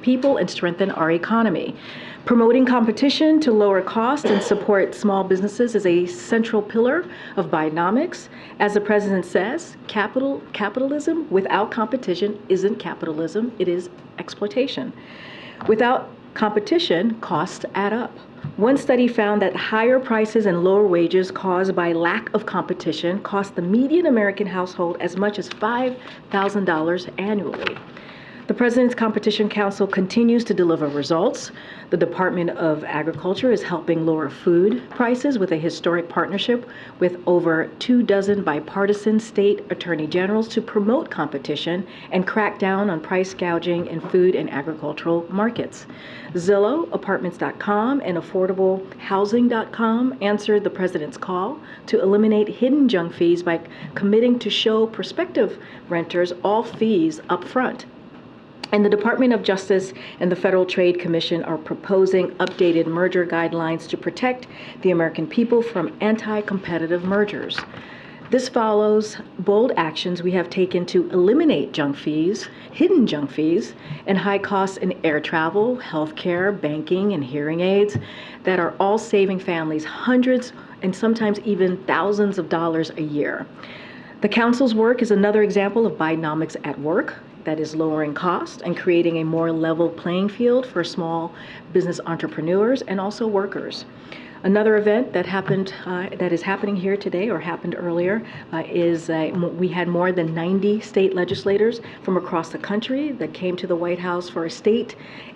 people and strengthen our economy. Promoting competition to lower costs and support small businesses is a central pillar of Bidenomics. As the president says, capitalism without competition isn't capitalism, it is exploitation. Without competition, costs add up. One study found that higher prices and lower wages caused by lack of competition cost the median American household as much as $5,000 annually. The President's Competition Council continues to deliver results. The Department of Agriculture is helping lower food prices with a historic partnership with over 24 bipartisan state attorney generals to promote competition and crack down on price gouging in food and agricultural markets. Zillow, Apartments.com, and AffordableHousing.com answered the President's call to eliminate hidden junk fees by committing to show prospective renters all fees up front. And the Department of Justice and the Federal Trade Commission are proposing updated merger guidelines to protect the American people from anti-competitive mergers. This follows bold actions we have taken to eliminate junk fees, hidden junk fees, and high costs in air travel, healthcare, banking, and hearing aids that are all saving families hundreds and sometimes even thousands of dollars a year. The Council's work is another example of Bidenomics at work, that is lowering costs and creating a more level playing field for small business entrepreneurs and also workers. Another event that is happening here today, or happened earlier, is we had more than 90 state legislators from across the country that came to the White House for a state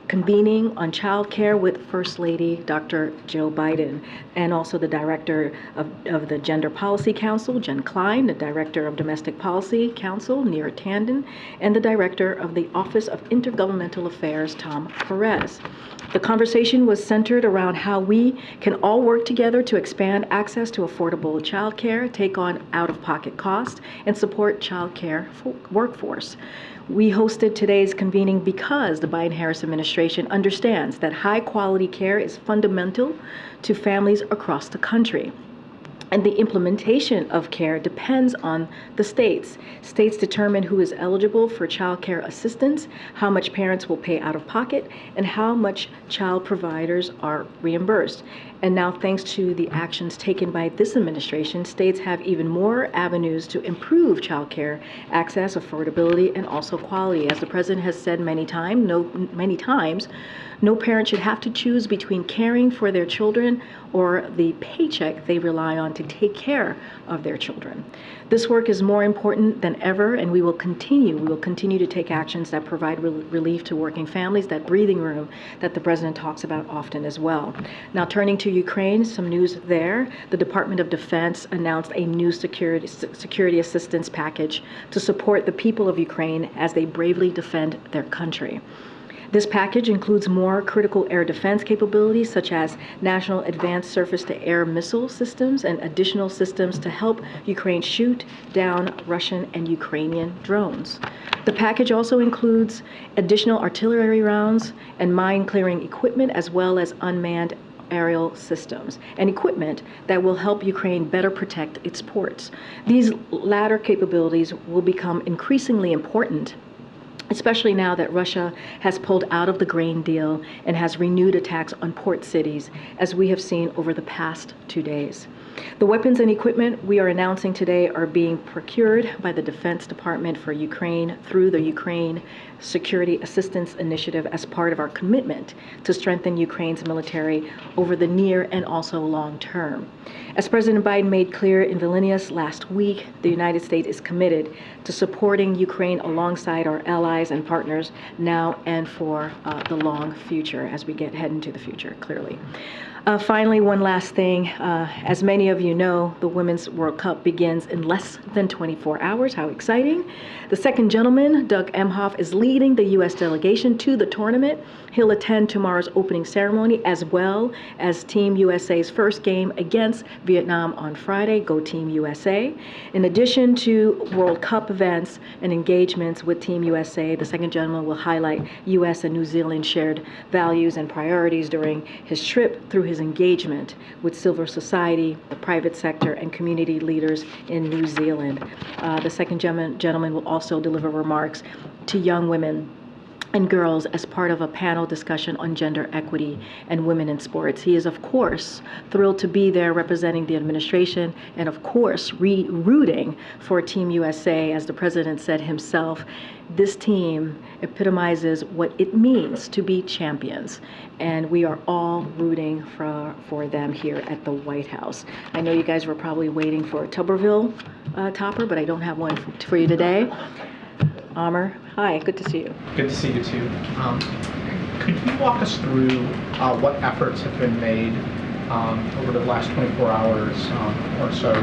convening on child care with First Lady Dr. Joe Biden, and also the Director of the Gender Policy Council, Jen Klein, the Director of Domestic Policy Council, Neera Tanden, and the Director of the Office of Intergovernmental Affairs, Tom Perez. The conversation was centered around how we can all work together to expand access to affordable child care, take on out-of-pocket costs, and support child care workforce. We hosted today's convening because the Biden-Harris administration understands that high-quality care is fundamental to families across the country. And the implementation of care depends on the states. States determine who is eligible for child care assistance, how much parents will pay out of pocket, and how much child providers are reimbursed. And now, thanks to the actions taken by this administration, states have even more avenues to improve child care access, affordability, and also quality. As the President has said many times, no parent should have to choose between caring for their children or the paycheck they rely on to take care of their children. This work is more important than ever, and we will continue to take actions that provide relief to working families, that breathing room that the President talks about often as well. Now, turning to Ukraine, some news there. The Department of Defense announced a new security assistance package to support the people of Ukraine as they bravely defend their country. This package includes more critical air defense capabilities, such as National Advanced Surface-to-Air Missile Systems and additional systems to help Ukraine shoot down Russian and Ukrainian drones. The package also includes additional artillery rounds and mine-clearing equipment, as well as unmanned aerial systems and equipment that will help Ukraine better protect its ports. These latter capabilities will become increasingly important, especially now that Russia has pulled out of the grain deal and has renewed attacks on port cities, as we have seen over the past 2 days. The weapons and equipment we are announcing today are being procured by the Defense Department for Ukraine through the Ukraine Security Assistance Initiative as part of our commitment to strengthen Ukraine's military over the near and also long term. As President Biden made clear in Vilnius last week, the United States is committed to supporting Ukraine alongside our allies and partners now and for the long future as we head into the future, clearly. Finally, one last thing. As many of you know, the Women's World Cup begins in less than 24 hours. How exciting. The second gentleman, Doug Emhoff, is leading the U.S. delegation to the tournament. He'll attend tomorrow's opening ceremony, as well as Team USA's first game against Vietnam on Friday. Go Team USA. In addition to World Cup events and engagements with Team USA, the second gentleman will highlight U.S. and New Zealand shared values and priorities during his trip through his engagement with civil society, the private sector, and community leaders in New Zealand. The second gentleman will also deliver remarks to young women and girls as part of a panel discussion on gender equity and women in sports. He is, of course, thrilled to be there representing the administration and, of course, rooting for Team USA. As the president said himself, this team epitomizes what it means to be champions, and we are all rooting for them here at the White House. I know you guys were probably waiting for a Tuberville topper, but I don't have one for you today. Amr, hi, good to see you. Good to see you too. Could you walk us through what efforts have been made over the last 24 hours or so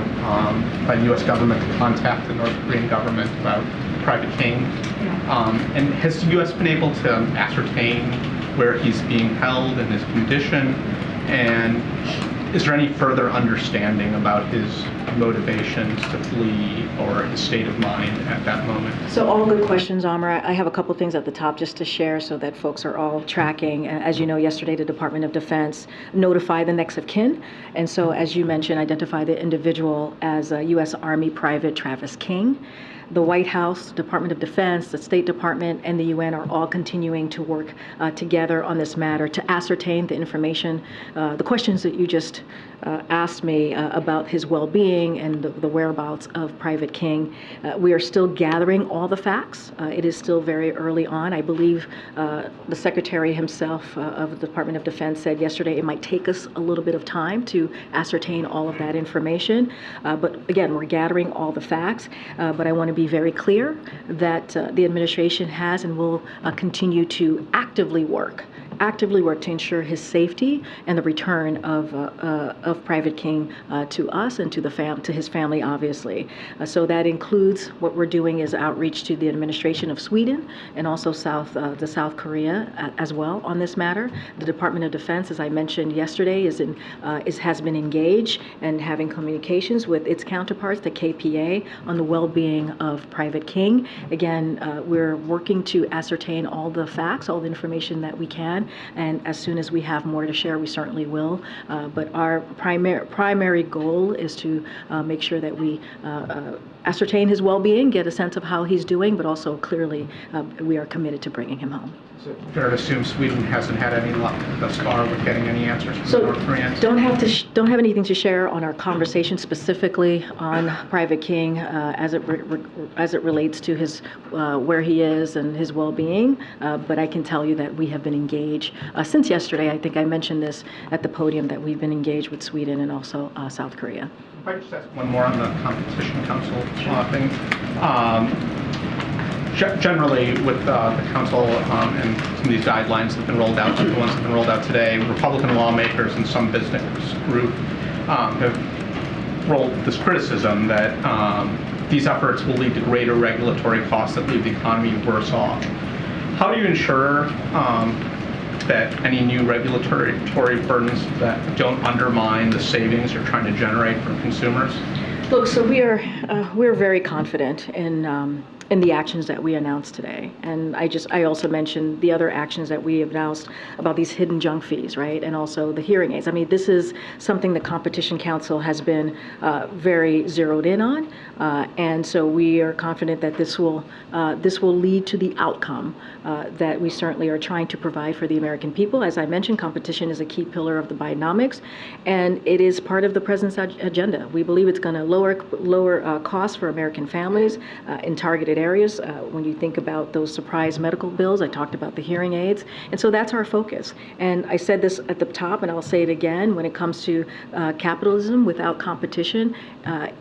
by the U.S. government to contact the North Korean government about Private King? And has the U.S. been able to ascertain where he's being held and his condition? And is there any further understanding about his motivations to flee or his state of mind at that moment? So all good questions, Amr. I have a couple things at the top just to share so that folks are all tracking. As you know, yesterday the Department of Defense notified the next of kin. And so, as you mentioned, identified the individual as U.S. Army Private Travis King. The White House, Department of Defense, the State Department, and the UN are all continuing to work together on this matter to ascertain the information, the questions that you just asked me about his well-being and the whereabouts of Private King. We are still gathering all the facts. It is still very early on. I believe the Secretary himself of the Department of Defense said yesterday it might take us a little bit of time to ascertain all of that information. But again, we're gathering all the facts. But I want to be very clear that the administration has and will continue to actively work to ensure his safety and the return of Private King to us and to his family, obviously. So that includes what we're doing is outreach to the administration of Sweden and also South Korea as well on this matter. The Department of Defense, as I mentioned yesterday, has been engaged and having communications with its counterparts, the KPA, on the well-being of Private King. Again, we're working to ascertain all the facts, all the information that we can. And as soon as we have more to share, we certainly will. But our primary goal is to make sure that we ascertain his well-being, get a sense of how he's doing, but also clearly we are committed to bringing him home. So fair to assume Sweden hasn't had any luck thus far with getting any answers from the North Koreans? Don't have anything to share on our conversation specifically on Private King as it relates to his where he is and his well-being. But I can tell you that we have been engaged since yesterday. I think I mentioned this at the podium that we've been engaged with Sweden and also South Korea. If I just ask one more on the Competition Council thing. Generally, with the council and some of these guidelines that have been rolled out, like the ones that have been rolled out today, Republican lawmakers and some business group have rolled this criticism that these efforts will lead to greater regulatory costs that leave the economy worse off. How do you ensure that any new regulatory burdens that don't undermine the savings you're trying to generate for consumers? Look, so we're very confident in the actions that we announced today. And I also mentioned the other actions that we have announced about these hidden junk fees, right? And also the hearing aids. I mean, this is something the Competition Council has been very zeroed in on. And so we are confident that this will lead to the outcome that we certainly are trying to provide for the American people. As I mentioned, competition is a key pillar of the Bidenomics, and it is part of the president's agenda. We believe it's going to lower costs for American families in targeted areas. When you think about those surprise medical bills, I talked about the hearing aids. And so that's our focus. And I said this at the top, and I'll say it again, when it comes to capitalism without competition,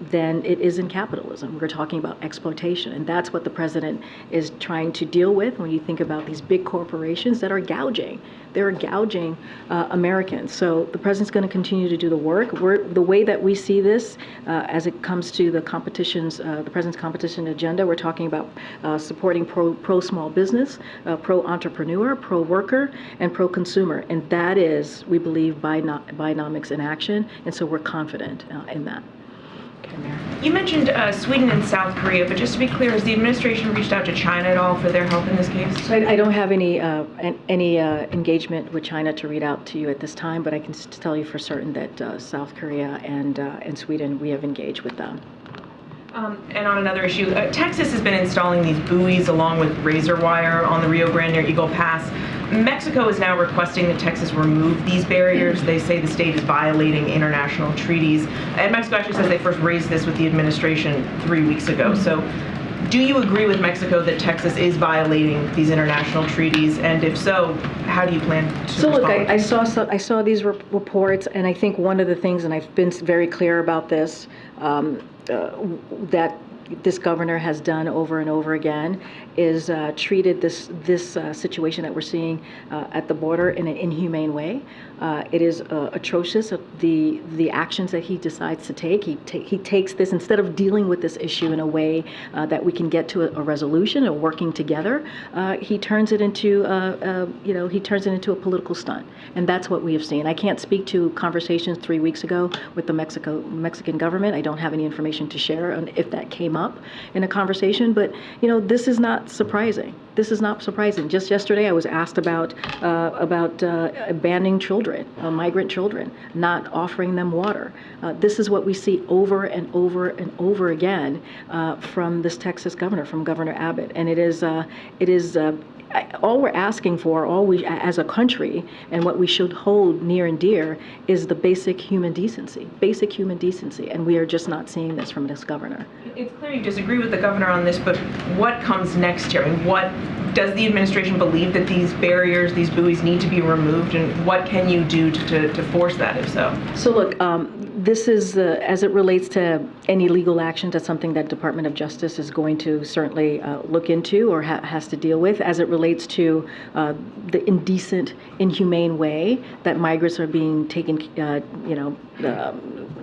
then it isn't capitalism. We're talking about exploitation. And that's what the president is trying to deal with when you think about these big corporations that are gouging. They're gouging Americans. So the president's going to continue to do the work. The way that we see this as it comes to the president's competition agenda, we're talking about supporting pro small business, pro entrepreneur, pro worker, and pro consumer. And that is, we believe, Bidenomics in action. And so we're confident in that. You mentioned Sweden and South Korea, but just to be clear, has the administration reached out to China at all for their help in this case? So I don't have any engagement with China to read out to you at this time, but I can tell you for certain that South Korea and Sweden, we have engaged with them. And on another issue, Texas has been installing these buoys along with razor wire on the Rio Grande near Eagle Pass. Mexico is now requesting that Texas remove these barriers. They say the state is violating international treaties. And Mexico actually says they first raised this with the administration 3 weeks ago. So do you agree with Mexico that Texas is violating these international treaties? And if so, how do you plan to So respond? look, I saw these reports, and I think one of the things, and I've been very clear about this, that this governor has done over and over again is treated this situation that we're seeing at the border in an inhumane way. It is atrocious, the actions that he decides to take. He takes this, instead of dealing with this issue in a way that we can get to a resolution or working together, he turns it into a political stunt, and that's what we have seen. I can't speak to conversations 3 weeks ago with the Mexican government. I don't have any information to share on if that came up in a conversation, but this is not surprising. This is not surprising. Just yesterday, I was asked about abandoning children, migrant children, not offering them water. This is what we see over and over and over again from this Texas governor, from Governor Abbott, and it is all we're asking for, all we as a country, and what we should hold near and dear is the basic human decency, and we are just not seeing this from this governor. It's clear you disagree with the governor on this, but what comes next here? I mean, what does the administration believe that these barriers, these buoys need to be removed, and what can you do to force that, if so? So look, this is, as it relates to any legal action, that's something that Department of Justice is going to certainly look into or has to deal with. As it relates to the indecent, inhumane way that migrants are being taken,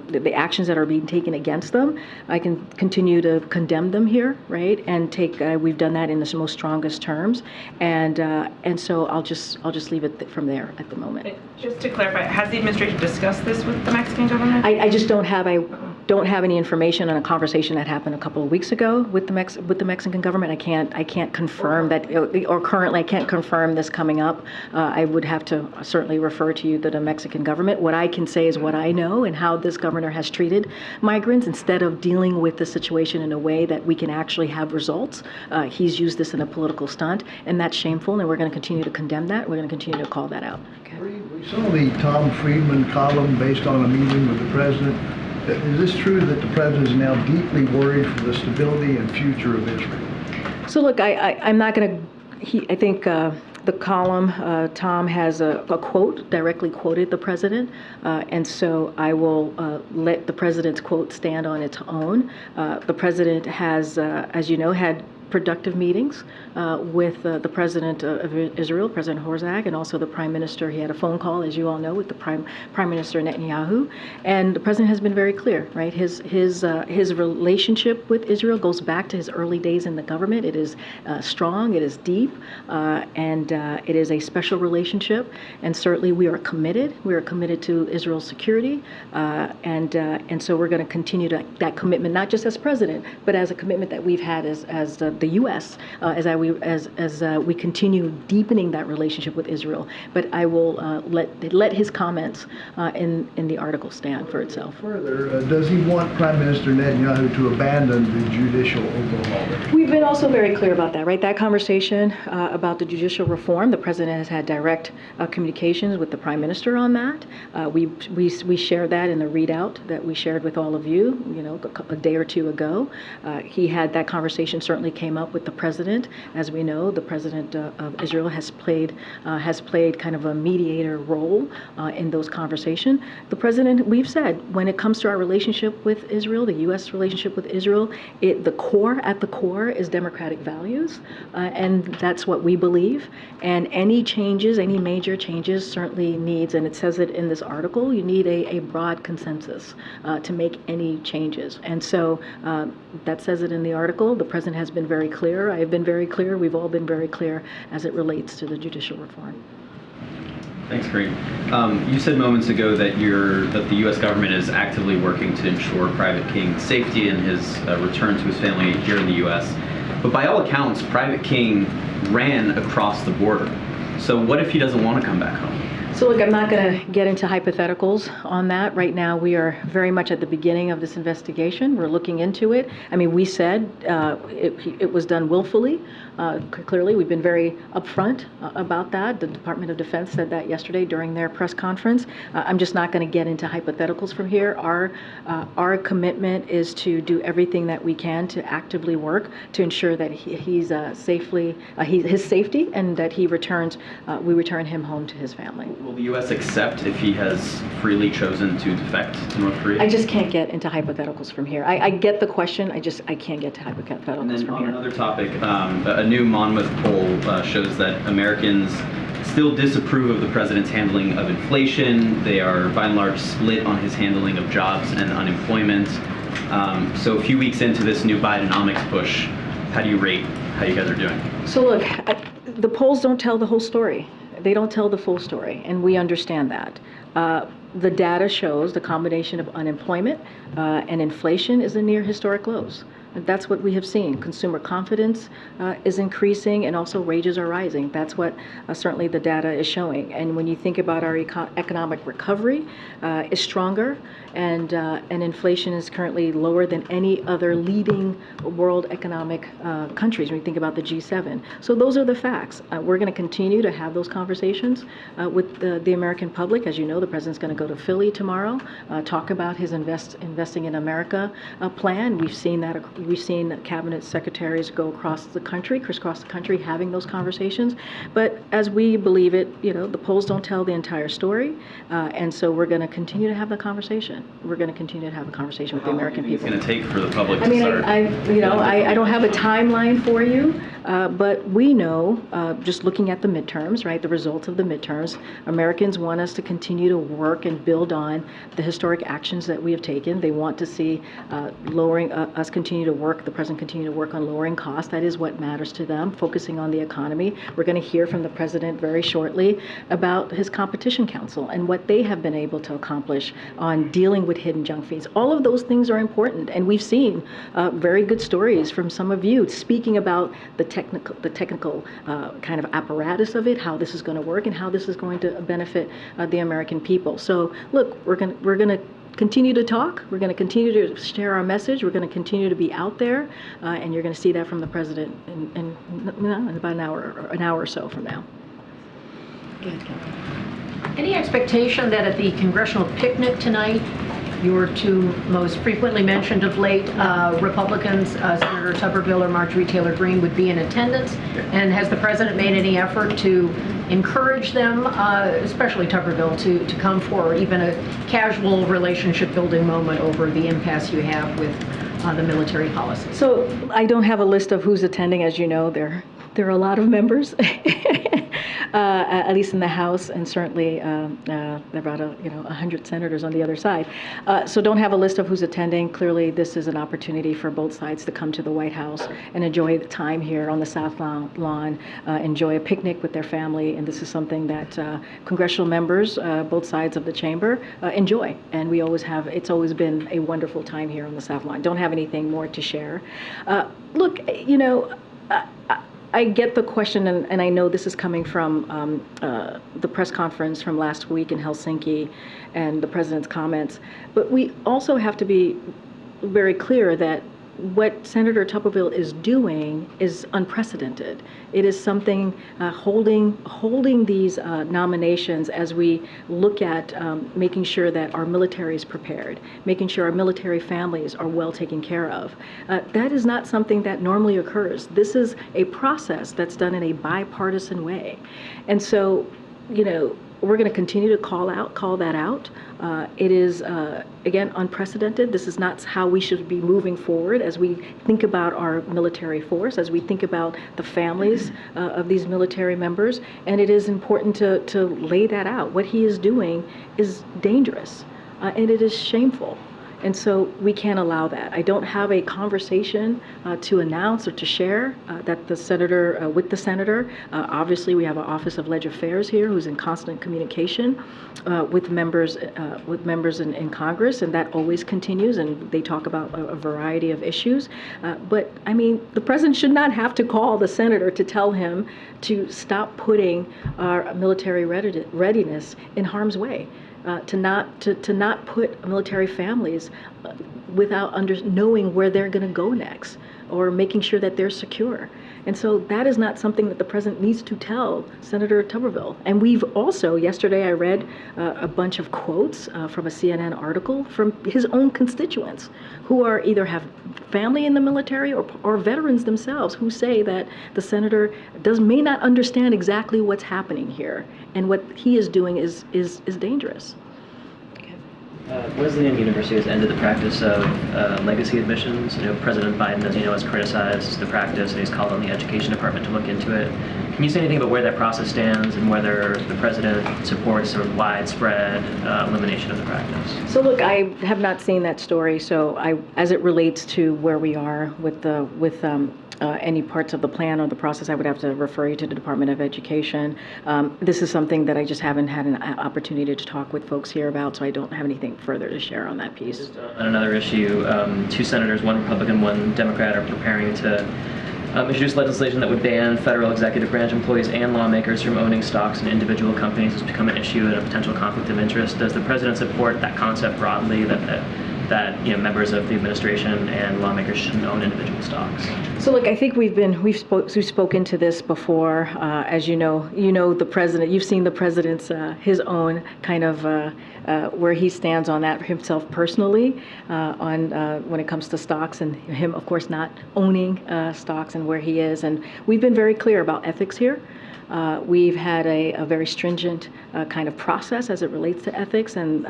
the actions that are being taken against them, I can continue to condemn them here, right? And we've done that in the most strongest terms, and so I'll just leave it from there at the moment. Just to clarify, has the administration discussed this with the Mexican government? I just don't have any information on a conversation that happened a couple of weeks ago with the Mexican government. I can't confirm that, or currently I can't confirm this coming up. I would have to certainly refer to you to the Mexican government. What I can say is what I know and how this governor has treated migrants. Instead of dealing with the situation in a way that we can actually have results, he's used this in a political stunt, and that's shameful, and we're going to continue to condemn that. We're going to continue to call that out. Okay. We saw the Tom Friedman column based on a meeting with the president. Is this true that the president is now deeply worried for the stability and future of Israel? So look, I'm not going to, I think the column, Tom has a quote, directly quoted the president, and so I will let the president's quote stand on its own. The president has, as you know, had productive meetings with the president of Israel, President Herzog, and also the prime minister. He had a phone call, as you all know, with the prime minister Netanyahu, and the president has been very clear, right? His relationship with Israel goes back to his early days in the government. It is strong, it is deep, and it is a special relationship. And certainly we are committed. We are committed to Israel's security, and so we're going to continue that commitment, not just as president, but as a commitment that we've had as the U.S. As we continue deepening that relationship with Israel. But I will let his comments in the article stand for itself. Further, does he want Prime Minister Netanyahu to abandon the judicial overhaul? We've been also very clear about that, right? That conversation about the judicial reform, the president has had direct communications with the prime minister on that. We shared that in the readout that we shared with all of you, a day or two ago. He had that conversation, certainly came up with the president. As we know, the president of Israel has played kind of a mediator role in those conversations. The president, we've said, when it comes to our relationship with Israel, the U.S. relationship with Israel, at the core is democratic values, and that's what we believe. And any changes, any major changes, certainly needs, and it says it in this article, you need a broad consensus to make any changes. And so that says it in the article. The president has been very clear. I have been very clear. We've all been very clear as it relates to the judicial reform. Thanks, Karine. You said moments ago that the U.S. government is actively working to ensure Private King's safety and his return to his family here in the U.S. But by all accounts, Private King ran across the border. So what if he doesn't want to come back home? So look, I'm not going to get into hypotheticals on that. Right now, we are very much at the beginning of this investigation. We're looking into it. I mean, we said it was done willfully. Clearly, we've been very upfront about that. The Department of Defense said that yesterday during their press conference. I'm just not going to get into hypotheticals from here. Our commitment is to do everything that we can to actively work to ensure that he's his safety, and that we return him home to his family. Will the U.S. accept if he has freely chosen to defect to North Korea? I just can't get into hypotheticals from here. I get the question. I can't get to hypotheticals and then from on here. Another topic, a new Monmouth poll shows that Americans still disapprove of the president's handling of inflation. They are by and large split on his handling of jobs and unemployment. So a few weeks into this new Bidenomics push, how do you rate how you guys are doing? So look, the polls don't tell the whole story. They don't tell the full story, and we understand that. The data shows the combination of unemployment and inflation is in near historic lows. That's what we have seen. Consumer confidence is increasing, and also wages are rising. That's what certainly the data is showing. And when you think about our economic recovery is stronger, and inflation is currently lower than any other leading world economic countries when you think about the G7. So those are the facts. We're going to continue to have those conversations with the American public. As you know, the president's going to go to Philly tomorrow, talk about his Investing in America plan. We've seen cabinet secretaries go crisscross the country, having those conversations. But as we believe it, the polls don't tell the entire story, and so we're going to continue to have the conversation. We're going to continue to have a conversation with the American people. It's going to take for the public I mean, to start. I don't have a timeline for you, but we know, just looking at the midterms, right, the results of the midterms, Americans want us to continue to work and build on the historic actions that we have taken. They want to see lowering us continue to work, the president continue to work on lowering costs. That is what matters to them, focusing on the economy. We're going to hear from the president very shortly about his Competition Council and what they have been able to accomplish on dealing with hidden junk fees. All of those things are important, and we've seen very good stories from some of you speaking about the technical kind of apparatus of it, how this is going to work, and how this is going to benefit the American people. So look, we're going to continue to talk. We're going to continue to share our message. We're going to continue to be out there, and you're going to see that from the president in about an hour or so from now. Go ahead, Kelly. Any expectation that at the congressional picnic tonight, your two most frequently mentioned of late Republicans, Senator Tuberville or Marjorie Taylor Greene, would be in attendance? And has the president made any effort to encourage them, especially Tuberville, to come for even a casual relationship building moment over the impasse you have with the military policy? So I don't have a list of who's attending. As you know, there are a lot of members, at least in the House, and certainly there are about 100 senators on the other side. So don't have a list of who's attending. Clearly, this is an opportunity for both sides to come to the White House and enjoy the time here on the South Lawn, enjoy a picnic with their family, and this is something that congressional members, both sides of the chamber, enjoy. And we always have. It's always been a wonderful time here on the South Lawn. Don't have anything more to share. Look, I get the question, and I know this is coming from the press conference from last week in Helsinki and the president's comments, but we also have to be very clear that what Senator Tuberville is doing is unprecedented. It is something holding these nominations as we look at making sure that our military is prepared, making sure our military families are well taken care of. That is not something that normally occurs. This is a process that's done in a bipartisan way. And so, we're going to continue to call that out. It is, again, unprecedented. This is not how we should be moving forward as we think about our military force, as we think about the families of these military members. And it is important to lay that out. What he is doing is dangerous, and it is shameful. And so we can't allow that. I don't have a conversation to announce or to share that the senator, with the senator. Obviously, we have an Office of Legislative Affairs here who's in constant communication with members in Congress, and that always continues, and they talk about a variety of issues. But I mean, the president should not have to call the senator to tell him to stop putting our military readiness in harm's way. To not put military families without knowing where they're going to go next, or making sure that they're secure. And so that is not something that the president needs to tell Senator Tuberville. And we've also, yesterday I read a bunch of quotes from a CNN article from his own constituents who are either have family in the military or veterans themselves who say that the senator may not understand exactly what's happening here, and what he is doing is dangerous. Wesleyan University has ended the practice of legacy admissions. President Biden, as you know, has criticized the practice, and he's called on the education department to look into it. Can you say anything about where that process stands and whether the president supports sort of widespread elimination of the practice? So look, I have not seen that story. So as it relates to where we are with any parts of the plan or the process, I would have to refer you to the Department of Education. This is something that I just haven't had an opportunity to talk with folks here about, so I don't have anything further to share on that piece. Just on another issue, two senators, one Republican, one Democrat, are preparing to introduce legislation that would ban federal executive branch employees and lawmakers from owning stocks in individual companies. Has become an issue and a potential conflict of interest. Does the president support that concept broadly, that members of the administration and lawmakers shouldn't own individual stocks? So look, I think we've spoken to this before. As you know the president. You've seen the president's his own kind of where he stands on that himself personally on when it comes to stocks, and him, of course, not owning stocks, and where he is. And we've been very clear about ethics here. We've had a very stringent kind of process as it relates to ethics and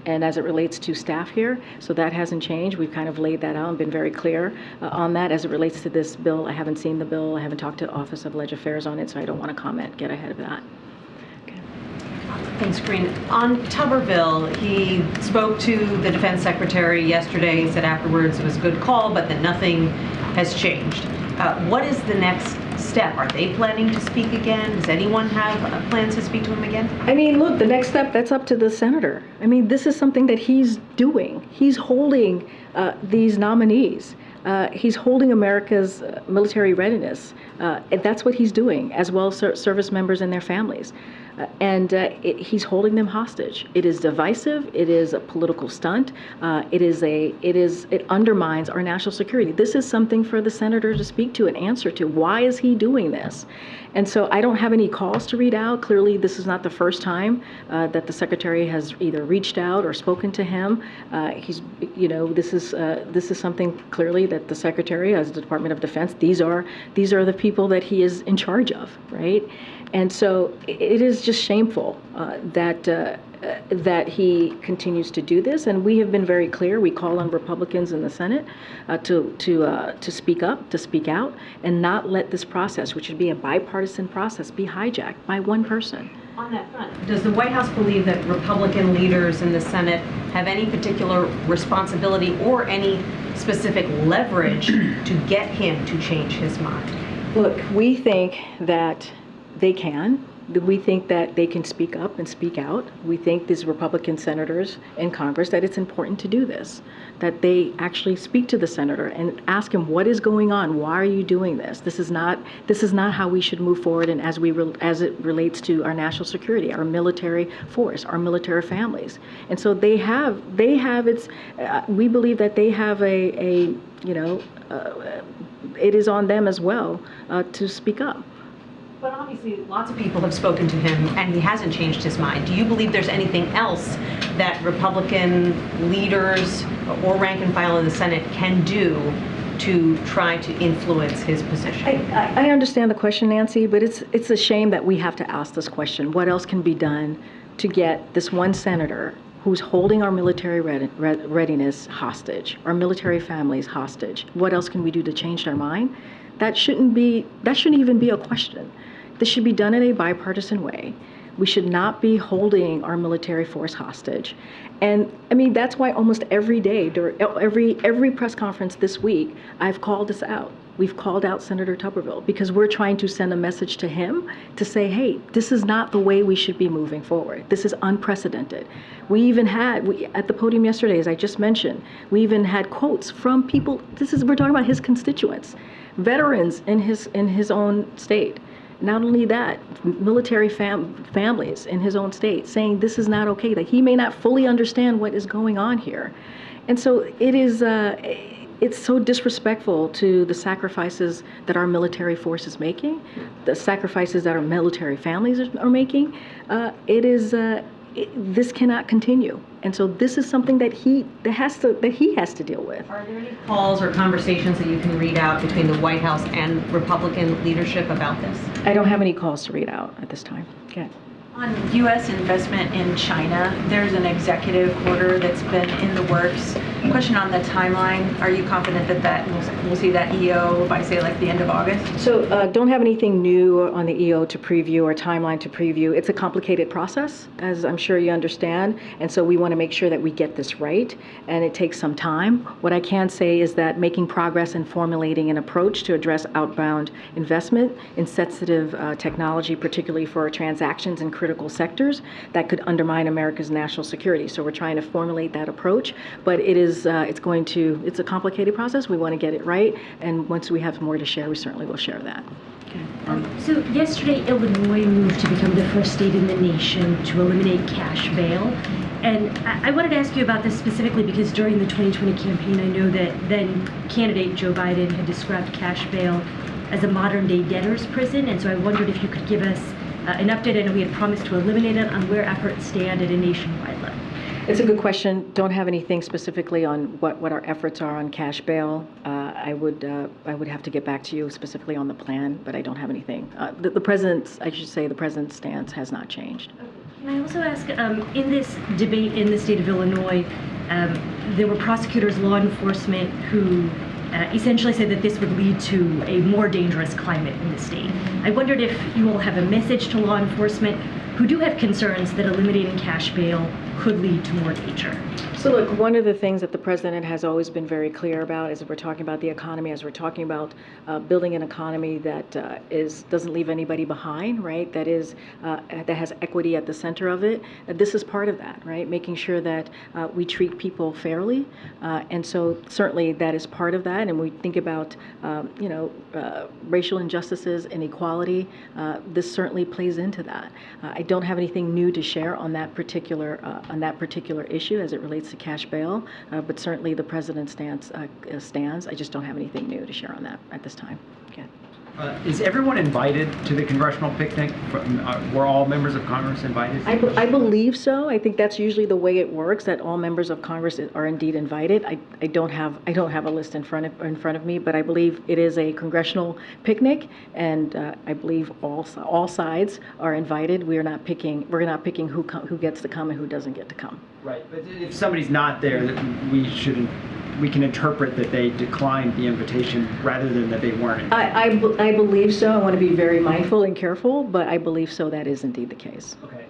as it relates to staff here. So that hasn't changed. We've kind of laid that out and been very clear on that. As it relates to this bill, I haven't seen the bill. I haven't talked to the Office of Legislative Affairs on it, so I don't want to get ahead of that. Okay. Thanks, Karine. On Tuberville, he spoke to the defense secretary yesterday. He said afterwards it was a good call, but that nothing has changed. What is the next step? Are they planning to speak again? Does anyone have plans to speak to him again? I mean, look, the next step, that's up to the senator. I mean, this is something that he's doing. He's holding these nominees. He's holding America's military readiness. And that's what he's doing, as well as service members and their families. He's holding them hostage. It is divisive. It is a political stunt. It undermines our national security. This is something for the senator to speak to and answer to. Why is he doing this? And so I don't have any calls to read out. Clearly, this is not the first time that the secretary has either reached out or spoken to him. This is something clearly that the secretary, as the Department of Defense, these are the people that he is in charge of, right? And so it is just shameful that he continues to do this. And we have been very clear. We call on Republicans in the Senate to speak up, to speak out, and not let this process, which should be a bipartisan process, be hijacked by one person. On that front, does the White House believe that Republican leaders in the Senate have any particular responsibility or any specific leverage to get him to change his mind? Look, we think that they can. We think that they can speak up and speak out. We think these Republican senators in Congress that it's important to do this, that they actually speak to the senator and ask him what is going on. Why are you doing this? This is not how we should move forward. And as it relates to our national security, our military force, our military families, and so we believe that they have it is on them as well to speak up. But obviously, lots of people have spoken to him, and he hasn't changed his mind. Do you believe there's anything else that Republican leaders or rank and file in the Senate can do to try to influence his position? I understand the question, Nancy, but it's a shame that we have to ask this question. What else can be done to get this one senator who's holding our military readiness hostage, our military families hostage? What else can we do to change their mind? That shouldn't even be a question. This should be done in a bipartisan way. We should not be holding our military force hostage. And I mean, that's why almost every day, during every press conference this week, I've called this out. We've called out Senator Tuberville because we're trying to send a message to him to say, hey, this is not the way we should be moving forward. This is unprecedented. We even had, at the podium yesterday, as I just mentioned, we even had quotes from people, we're talking about his constituents, veterans in his own state. Not only that, military families in his own state saying this is not okay, that he may not fully understand what is going on here. And so it is, it's so disrespectful to the sacrifices that our military force is making, the sacrifices that our military families are making. This cannot continue. And so this is something that he has to deal with. Are there any calls or conversations that you can read out between the White House and Republican leadership about this? I don't have any calls to read out at this time. Okay. On U.S. investment in China, there's an executive order that's been in the works. Question on the timeline, are you confident that we'll see that EO by, say, like the end of August? So don't have anything new on the EO to preview or timeline to preview. It's a complicated process, as I'm sure you understand, and so we want to make sure that we get this right, and it takes some time. What I can say is that making progress in formulating an approach to address outbound investment in sensitive technology, particularly for transactions in critical sectors that could undermine America's national security. So we're trying to formulate that approach, but it's a complicated process. We want to get it right, and once we have more to share, we certainly will share that. Okay. So yesterday, Illinois moved to become the first state in the nation to eliminate cash bail. And I wanted to ask you about this specifically because during the 2020 campaign, I know that then candidate Joe Biden had described cash bail as a modern-day debtor's prison, and so I wondered if you could give us an update. I know we had promised to eliminate it, on where efforts stand at a nationwide level. It's a good question. Don't have anything specifically on what our efforts are on cash bail. I would have to get back to you specifically on the plan, but I don't have anything. The president's stance has not changed. Can I also ask, in this debate in the state of Illinois, there were prosecutors, law enforcement who essentially said that this would lead to a more dangerous climate in the state. I wondered if you all have a message to law enforcement who do have concerns that eliminating cash bail could lead to more danger. So look, one of the things that the president has always been very clear about as we're talking about the economy, as we're talking about building an economy that doesn't leave anybody behind, right? That has equity at the center of it. This is part of that, right? Making sure that we treat people fairly, and so certainly that is part of that. And we think about racial injustices, inequality. This certainly plays into that. I don't have anything new to share on that particular issue as it relates to cash bail, but certainly the president stands. I just don't have anything new to share on that at this time. Okay. Is everyone invited to the congressional picnic? Were all members of Congress invited? I believe so. I think that's usually the way it works, that all members of Congress are indeed invited. I don't have a list in front of me, but I believe it is a congressional picnic, and I believe all sides are invited. We're not picking who gets to come and who doesn't get to come. Right, but if somebody's not there, we can interpret that they declined the invitation rather than that they weren't invited. I believe so. I want to be very mindful and careful, but I believe so. That is indeed the case. Okay.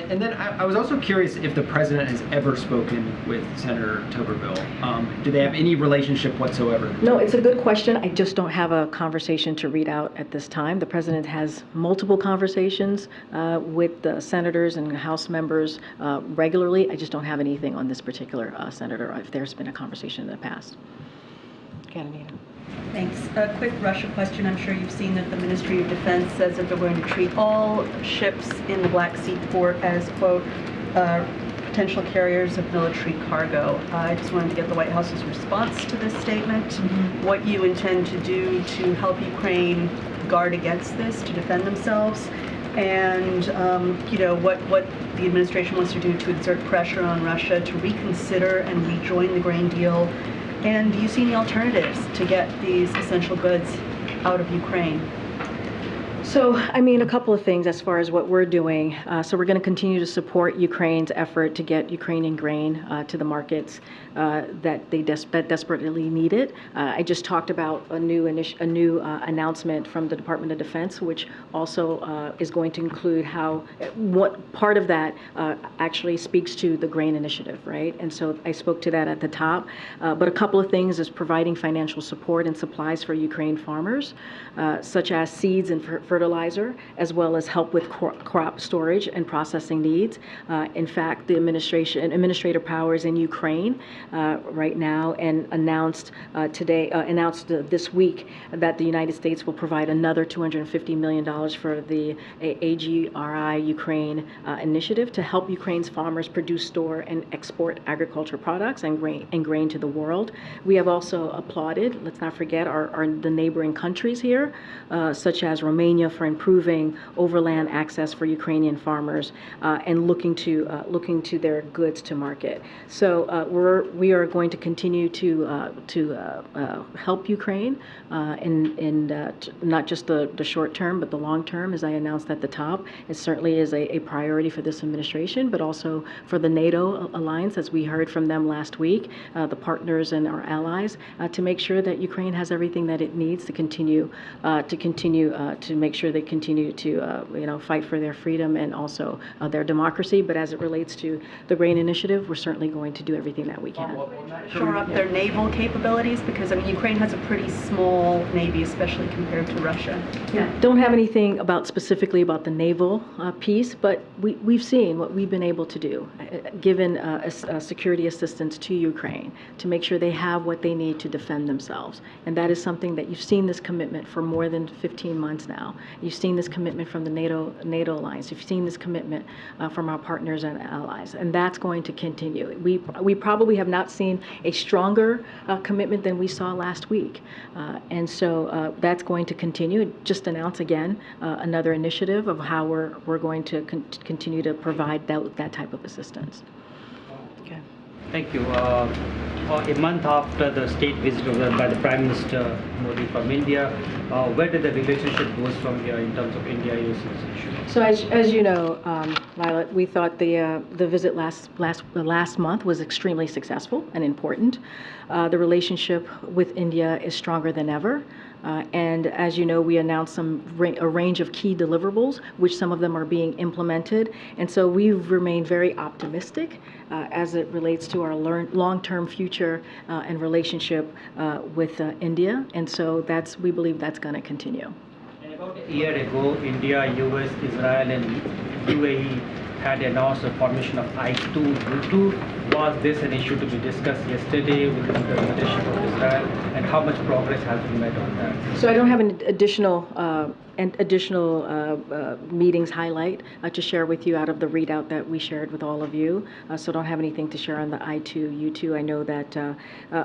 And then I was also curious if the president has ever spoken with Senator Tuberville. Do they have any relationship whatsoever? No, it's a good question. I just don't have a conversation to read out at this time. The president has multiple conversations with the senators and House members regularly. I just don't have anything on this particular senator, if there's been a conversation in the past. Karine. Thanks. A quick Russia question. I'm sure you've seen that the Ministry of Defense says that they're going to treat all ships in the Black Sea port as, quote, potential carriers of military cargo. I just wanted to get the White House's response to this statement, what you intend to do to help Ukraine guard against this, to defend themselves, and what the administration wants to do to exert pressure on Russia to reconsider and rejoin the grain deal. And do you see any alternatives to get these essential goods out of Ukraine? So, I mean, a couple of things as far as what we're doing. So we're going to continue to support Ukraine's effort to get Ukrainian grain to the markets that they desperately need it. I just talked about a new announcement from the Department of Defense, which also is going to include what part of that actually speaks to the grain initiative, right? And so I spoke to that at the top. But a couple of things is providing financial support and supplies for Ukraine farmers, such as seeds and fertilizer, as well as help with crop storage and processing needs. In fact, the Administrator Powers in Ukraine right now and announced this week that the United States will provide another $250 million for the AGRI Ukraine initiative to help Ukraine's farmers produce, store, and export agricultural products and grain to the world. We have also applauded, let's not forget, the neighboring countries here, such as Romania, for improving overland access for Ukrainian farmers and looking to their goods to market. So we are going to continue to help Ukraine in not just the short term, but the long term, as I announced at the top. It certainly is a priority for this administration, but also for the NATO alliance, as we heard from them last week, the partners and our allies, to make sure that Ukraine has everything that it needs to continue to make sure they continue to fight for their freedom and also their democracy. But as it relates to the grain initiative, we're certainly going to do everything that we can. Shore up their naval capabilities, because I mean Ukraine has a pretty small navy, especially compared to Russia. Yeah. Don't have anything specifically about the naval piece, but we've seen what we've been able to do, given security assistance to Ukraine, to make sure they have what they need to defend themselves. And that is something that you've seen this commitment for more than 15 months now. You've seen this commitment from the NATO alliance. You've seen this commitment from our partners and allies, and that's going to continue. We probably have not seen a stronger commitment than we saw last week, and so that's going to continue. Just announce again another initiative of how we're going to continue to provide that type of assistance. Okay. Thank you. A month after the state visit by the Prime Minister Modi from India, where did the relationship goes from here in terms of India-US issue? So as you know, Violet, we thought the visit last month was extremely successful and important. The relationship with India is stronger than ever. And as you know, we announced a range of key deliverables, which some of them are being implemented. And so we've remained very optimistic as it relates to our long-term future and relationship with India. And so we believe that's going to continue. And about a year ago, India, U.S., Israel, and UAE had announced the formation of I2U2. Was this an issue to be discussed yesterday with the leadership of Israel, and how much progress has been made on that? So I don't have an additional meetings highlight to share with you out of the readout that we shared with all of you. So don't have anything to share on the I2U2.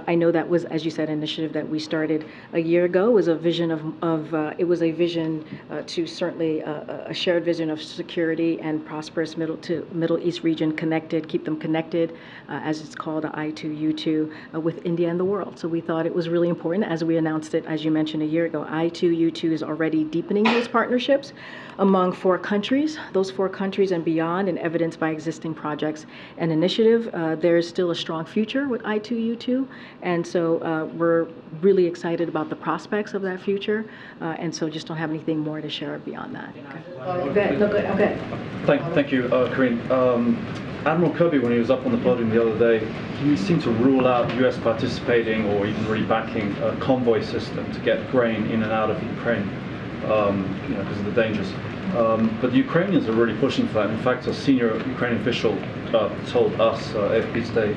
I know that was, as you said, an initiative that we started a year ago. It was a vision to certainly a shared vision of security and prosperous Middle East region connected, keep them connected, as it's called, I2U2, with India and the world. So we thought it was really important, as we announced it, as you mentioned, a year ago. I2U2 is already deepening those partnerships among 4 countries, those 4 countries and beyond, and evidenced by existing projects and initiative. There is still a strong future with I2U2, and so we're really excited about the prospects of that future, and so just don't have anything more to share beyond that. Okay. Thank you, Karine. Admiral Kirby, when he was up on the podium the other day, he seemed to rule out U.S. participating or even really backing a convoy system to get grain in and out of Ukraine, because of the dangers. But the Ukrainians are really pushing for that. In fact, a senior Ukrainian official told us, AFP today,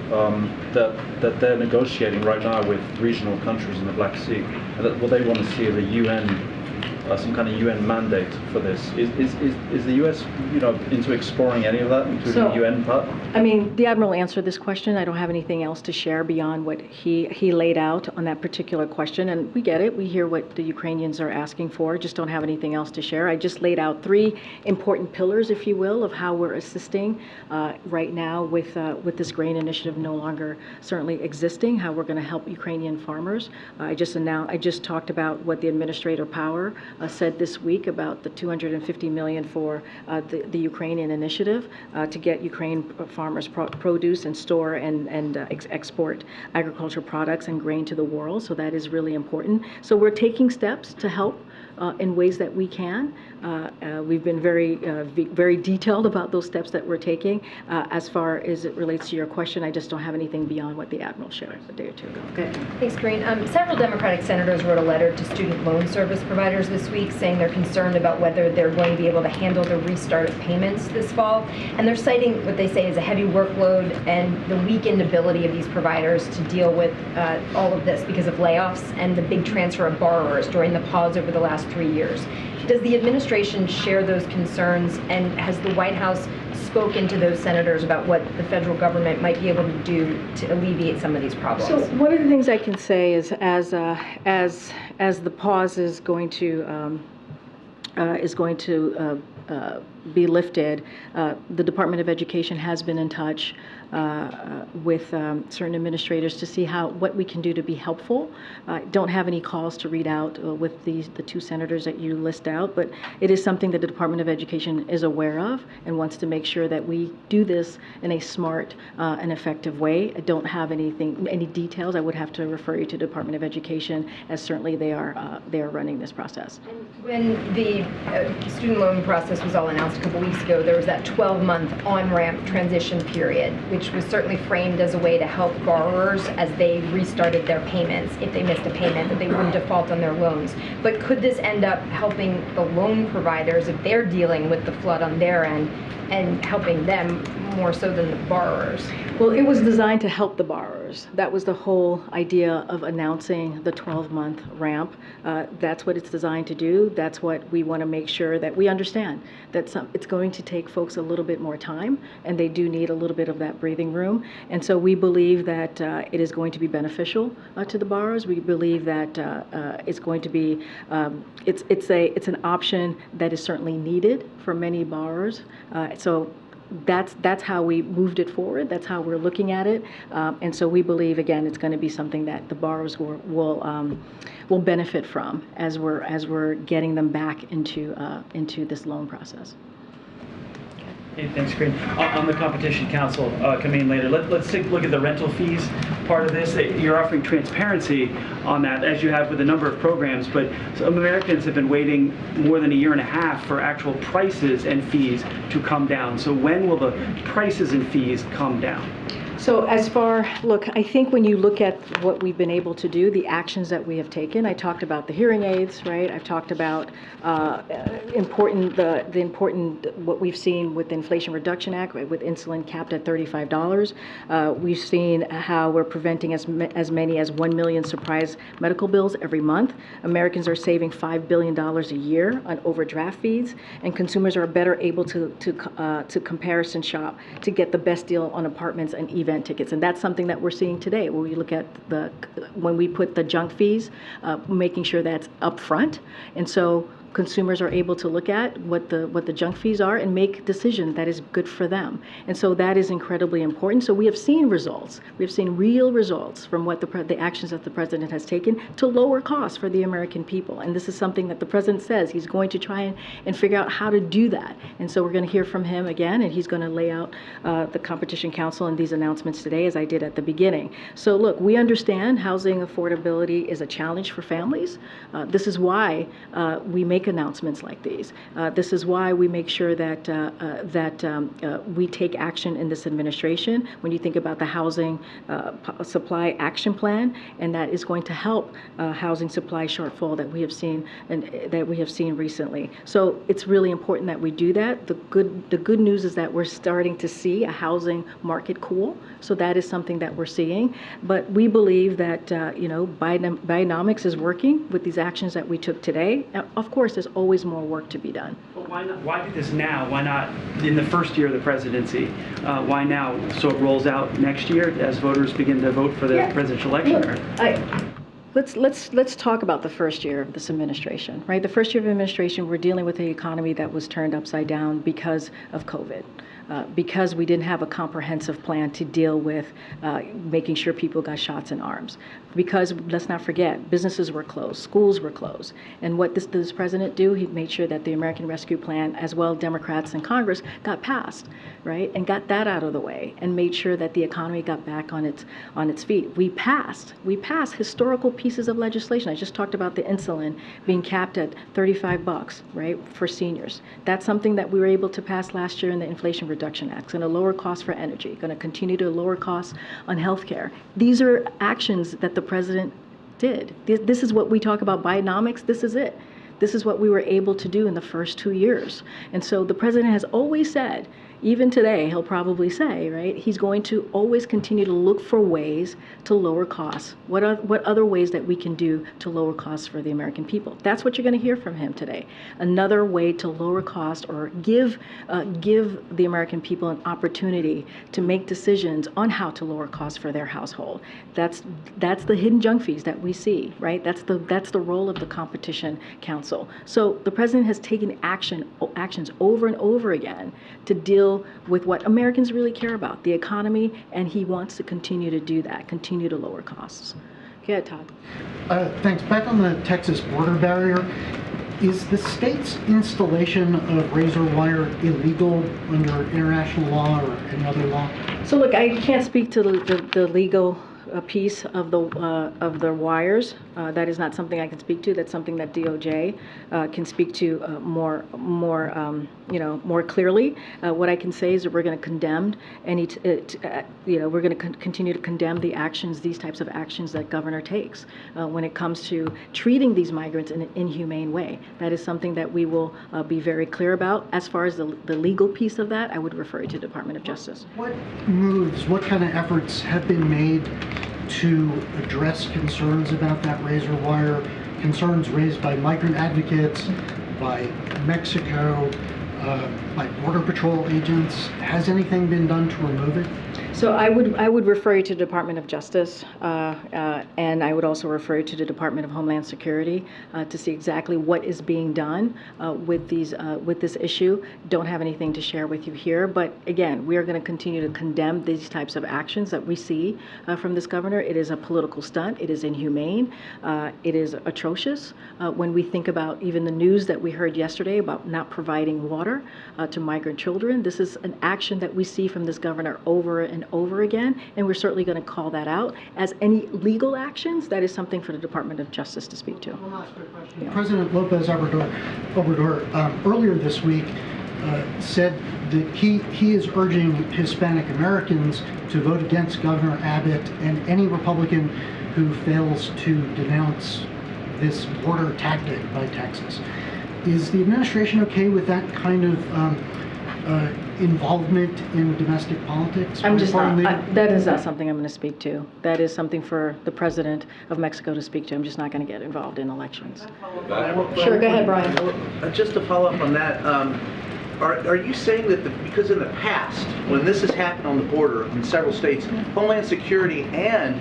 that they're negotiating right now with regional countries in the Black Sea, and that what they want to see is a UN, some kind of UN mandate for this. Is the U.S. into exploring any of that, including the UN part? I mean, the Admiral answered this question. I don't have anything else to share beyond what he laid out on that particular question, and we get it. We hear what the Ukrainians are asking for. Just don't have anything else to share. I just laid out 3 important pillars, if you will, of how we're assisting right now with this grain initiative no longer certainly existing. How we're going to help Ukrainian farmers. I just talked about what the Administrator Power said this week about the $250 million for the Ukrainian initiative to get Ukraine farmers produce and store and export agricultural products and grain to the world. So that is really important. So we're taking steps to help in ways that we can. We've been very detailed about those steps that we're taking. As far as it relates to your question, I just don't have anything beyond what the Admiral shared a day or two ago. Okay. Thanks, Karine. Several Democratic senators wrote a letter to student loan service providers this week saying they're concerned about whether they're going to be able to handle the restart of payments this fall. And they're citing what they say is a heavy workload and the weakened ability of these providers to deal with all of this because of layoffs and the big transfer of borrowers during the pause over the last 3 years. Does the administration share those concerns, and has the White House spoken to those senators about what the federal government might be able to do to alleviate some of these problems? So one of the things I can say is as the pause is going to be lifted, the Department of Education has been in touch with certain administrators to see what we can do to be helpful. Don't have any calls to read out with the two senators that you list out, but it is something that the Department of Education is aware of and wants to make sure that we do this in a smart and effective way. I don't have any details. I would have to refer you to the Department of Education, as certainly they are running this process. When the student loan process was all announced a couple weeks ago, there was that 12-month on-ramp transition period, which was certainly framed as a way to help borrowers as they restarted their payments. If they missed a payment, that they wouldn't default on their loans. But could this end up helping the loan providers if they're dealing with the flood on their end and helping them more so than the borrowers? Well, it was designed to help the borrowers. That was the whole idea of announcing the 12-month ramp. That's what it's designed to do. That's what we want to make sure that we understand, that it's going to take folks a little bit more time, and they do need a little bit of that breathing room. And so we believe that it is going to be beneficial to the borrowers. We believe that it's going to be, it's an option that is certainly needed for many borrowers. So that's how we moved it forward. That's how we're looking at it. And so we believe, again, it's going to be something that the borrowers will benefit from as we're getting them back into this loan process. Hey, thanks, Karine. On the Competition Council coming in later, let's take a look at the rental fees part of this. You're offering transparency on that, as you have with a number of programs, but some Americans have been waiting more than a year and a half for actual prices and fees to come down. So when will the prices and fees come down? So look, I think when you look at what we've been able to do, the actions that we have taken, I talked about the hearing aids, right? I've talked about what we've seen with the Inflation Reduction Act, right, with insulin capped at $35. We've seen how we're preventing as many as 1 million surprise medical bills every month. Americans are saving $5 billion a year on overdraft fees, and consumers are better able to comparison shop to get the best deal on apartments and event tickets. And that's something that we're seeing today when we look at when we put the junk fees, making sure that's upfront. And so consumers are able to look at what the junk fees are and make decisions that is good for them. And so that is incredibly important. So we have seen results. We have seen real results from what the actions that the president has taken to lower costs for the American people. And this is something that the president says he's going to try and figure out how to do that. And so we're going to hear from him again, and he's going to lay out the Competition Council and these announcements today, as I did at the beginning. So look, we understand housing affordability is a challenge for families. This is why we make announcements like these. This is why we make sure that we take action in this administration. When you think about the housing supply action plan, and that is going to help housing supply shortfall that we have seen recently. So it's really important that we do that. The good news is that we're starting to see a housing market cool. So that is something that we're seeing. But we believe that Bidenomics is working with these actions that we took today. Of course, there's always more work to be done. But why not? Why do this now? Why not in the first year of the presidency? Why now? So it rolls out next year as voters begin to vote for the presidential election? Look, let's talk about the first year of this administration, right? The first year of administration, we're dealing with an economy that was turned upside down because of COVID. because we didn't have a comprehensive plan to deal with making sure people got shots in arms. Because, let's not forget, businesses were closed, schools were closed. And what did this president do? He made sure that the American Rescue Plan, as well Democrats in Congress, got passed, right? And got that out of the way and made sure that the economy got back on its feet. We passed historical pieces of legislation. I just talked about the insulin being capped at $35, right, for seniors. That's something that we were able to pass last year in the Inflation Reduction Act. It's going to lower costs for energy, going to continue to lower costs on healthcare. These are actions that the president did. This is what we talk about Bidenomics. This is it. This is what we were able to do in the first 2 years. And so the president has always said, even today, he'll probably say, right, he's going to always continue to look for ways to lower costs. What other ways that we can do to lower costs for the American people? That's what you're going to hear from him today. Another way to lower cost or give the American people an opportunity to make decisions on how to lower costs for their household. That's the hidden junk fees that we see, right? That's the role of the Competition Council. So the president has taken actions over and over again to deal with what Americans really care about, the economy, and he wants to continue to do that, continue to lower costs. Go ahead, Todd. Thanks. Back on the Texas border barrier, is the state's installation of razor wire illegal under international law or any other law? So look, I can't speak to the legal piece of the wires. That is not something I can speak to. That's something that DOJ can speak to more clearly. What I can say is that we're going to condemn we're going to continue to condemn these types of actions that governor takes when it comes to treating these migrants in an inhumane way. That is something that we will be very clear about. As far as the legal piece of that, I would refer you to the Department of Justice. What kind of efforts have been made to address concerns about that razor wire, concerns raised by migrant advocates, by Mexico, by Border Patrol agents? Has anything been done to remove it? So I would refer you to the Department of Justice, and I would also refer you to the Department of Homeland Security to see exactly what is being done with this issue. Don't have anything to share with you here, but again, we are going to continue to condemn these types of actions that we see from this governor. It is a political stunt. It is inhumane. It is atrocious. When we think about even the news that we heard yesterday about not providing water to migrant children, this is an action that we see from this governor over and over again, and we're certainly going to call that out. As any legal actions, that is something for the Department of Justice to speak to. One last quick question. Yeah. President Lopez Obrador earlier this week said that he is urging Hispanic Americans to vote against Governor Abbott and any Republican who fails to denounce this border tactic by Texas. Is the administration okay with that kind of involvement in domestic politics? I'm just not. That is not something I'm going to speak to. That is something for the president of Mexico to speak to. I'm just not going to get involved in elections. Sure, go ahead, Brian. Just to follow up on that, are you saying that because in the past, when this has happened on the border in several states, Homeland Security and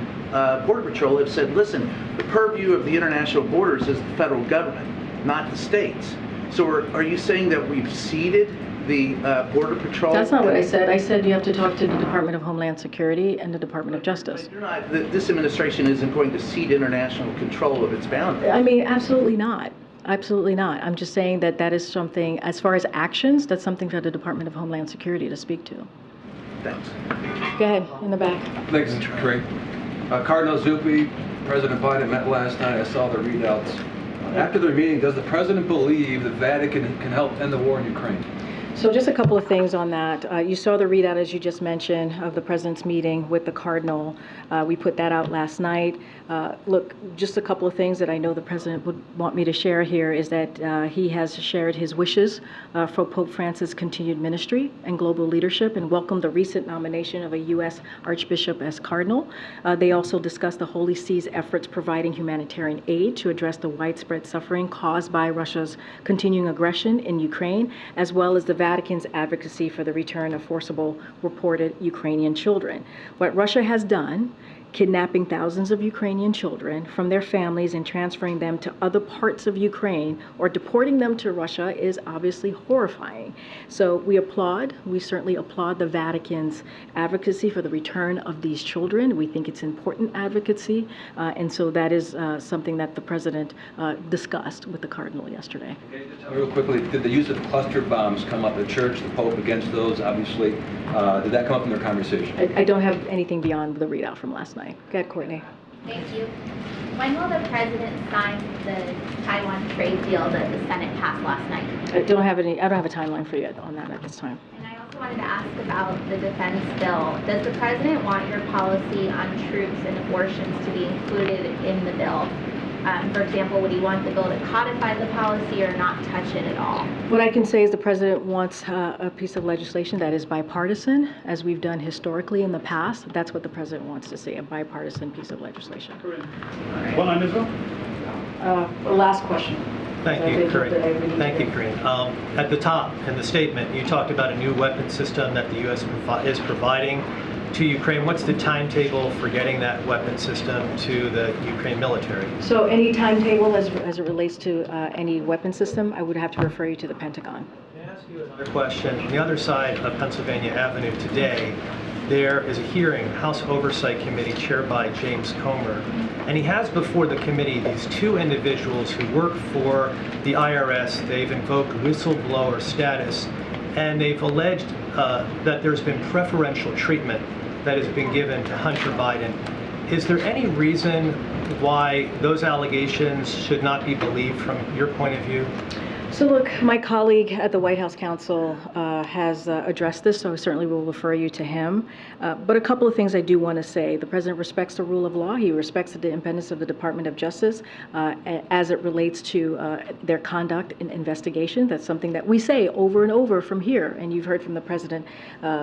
Border Patrol have said, listen, the purview of the international borders is the federal government, not the states. So are you saying that we've ceded the Border Patrol? That's not what I said. I said you have to talk to the Department of Homeland Security and the Department of Justice. But you're not, this administration isn't going to cede international control of its boundaries. I mean, absolutely not. Absolutely not. I'm just saying that that is something, as far as actions, that's something for the Department of Homeland Security to speak to. Thanks. Go ahead, in the back. Thanks, Karine. Cardinal Zuppi, President Biden met last night. I saw the readouts. After their meeting, does the president believe the Vatican can help end the war in Ukraine? So just a couple of things on that. You saw the readout, as you just mentioned, of the president's meeting with the cardinal. We put that out last night. Look, just a couple of things that I know the president would want me to share here is that he has shared his wishes for Pope Francis' continued ministry and global leadership and welcomed the recent nomination of a U.S. Archbishop as cardinal. They also discussed the Holy See's efforts providing humanitarian aid to address the widespread suffering caused by Russia's continuing aggression in Ukraine, as well as the Vatican's advocacy for the return of forcible reported Ukrainian children. What Russia has done kidnapping thousands of Ukrainian children from their families and transferring them to other parts of Ukraine or deporting them to Russia is obviously horrifying. So we certainly applaud the Vatican's advocacy for the return of these children. We think it's important advocacy, and so that is something that the President discussed with the Cardinal yesterday. Real quickly, did the use of cluster bombs come up at church, the Pope against those, obviously? Did that come up in their conversation? I don't have anything beyond the readout from last night. Go ahead, Courtney. Thank you. When will the President sign the Taiwan trade deal that the Senate passed last night? I don't have a timeline for you on that at this time. And I also wanted to ask about the defense bill. Does the President want your policy on troops and abortions to be included in the bill? For example, would he want the bill to codify the policy or not touch it at all? What I can say is the President wants a piece of legislation that is bipartisan, as we've done historically in the past. That's what the President wants to see, a bipartisan piece of legislation. One on Israel? Last question. Thank you, Karine. Thank you, Karine. At the top in the statement, you talked about a new weapon system that the U.S. is providing to Ukraine. What's the timetable for getting that weapon system to the Ukraine military? So any timetable as it relates to any weapon system, I would have to refer you to the Pentagon. Can I ask you another question? On the other side of Pennsylvania Avenue today, there is a hearing, House Oversight Committee chaired by James Comer, and he has before the committee these two individuals who work for the IRS. They've invoked whistleblower status, and they've alleged that there's been preferential treatment that has been given to Hunter Biden. Is there any reason why those allegations should not be believed from your point of view? So look, my colleague at the White House Counsel has addressed this, so I certainly will refer you to him. But a couple of things I do want to say. The President respects the rule of law. He respects the independence of the Department of Justice as it relates to their conduct in investigation. That's something that we say over and over from here, and you've heard from the President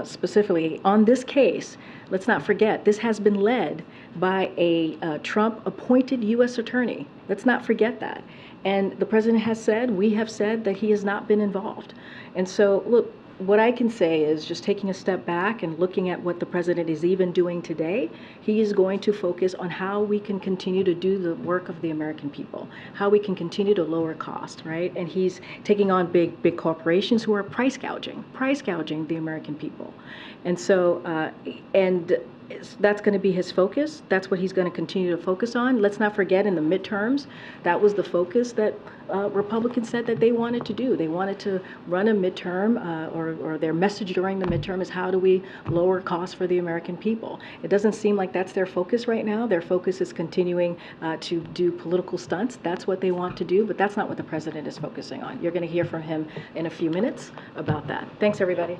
specifically. On this case, let's not forget, this has been led by a Trump-appointed U.S. attorney. Let's not forget that. And the President has said, we have said that he has not been involved. And so, look, what I can say is just taking a step back and looking at what the President is even doing today, he is going to focus on how we can continue to do the work of the American people, how we can continue to lower cost, right? And he's taking on big corporations who are price gouging the American people. And so, that's going to be his focus. That's what he's going to continue to focus on. Let's not forget, in the midterms, that was the focus that Republicans said that they wanted to do. They wanted to run a midterm, or their message during the midterm is how do we lower costs for the American people. It doesn't seem like that's their focus right now. Their focus is continuing to do political stunts. That's what they want to do, but that's not what the President is focusing on. You're going to hear from him in a few minutes about that. Thanks, everybody.